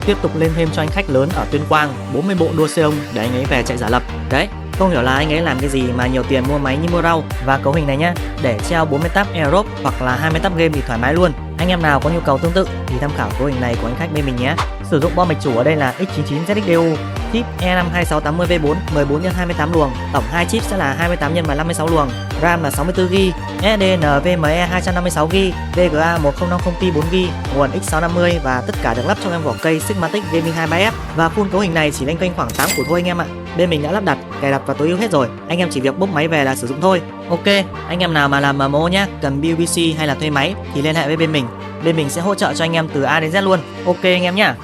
tiếp tục lên thêm cho anh khách lớn ở Tuyên Quang 40 bộ đua xe ông để anh ấy về chạy giả lập. Đấy, không hiểu là anh ấy làm cái gì mà nhiều tiền mua máy như mua rau. Và cấu hình này nhá, để treo 40 tab Aerobe hoặc là 20 tab game thì thoải mái luôn. Anh em nào có nhu cầu tương tự thì tham khảo cấu hình này của anh khách bên mình nhé. Sử dụng bo mạch chủ ở đây là X99ZXDU, chip E52680V4 14x28 luồng, tổng 2 chip sẽ là 28x56 luồng, RAM là 64GB, SSD NVMe 256GB, VGA 1050Ti 4GB, nguồn X650 và tất cả được lắp trong em vỏ cây Sigmatic Gaming 23F. Và full cấu hình này chỉ lên kênh khoảng 8 củ thôi anh em ạ. Bên mình đã lắp đặt, cài đặt và tối ưu hết rồi, anh em chỉ việc bốc máy về là sử dụng thôi. Ok, anh em nào mà làm MMO nhá, cần build PC hay là thuê máy thì liên hệ với bên mình sẽ hỗ trợ cho anh em từ A đến Z luôn. Ok anh em nhá.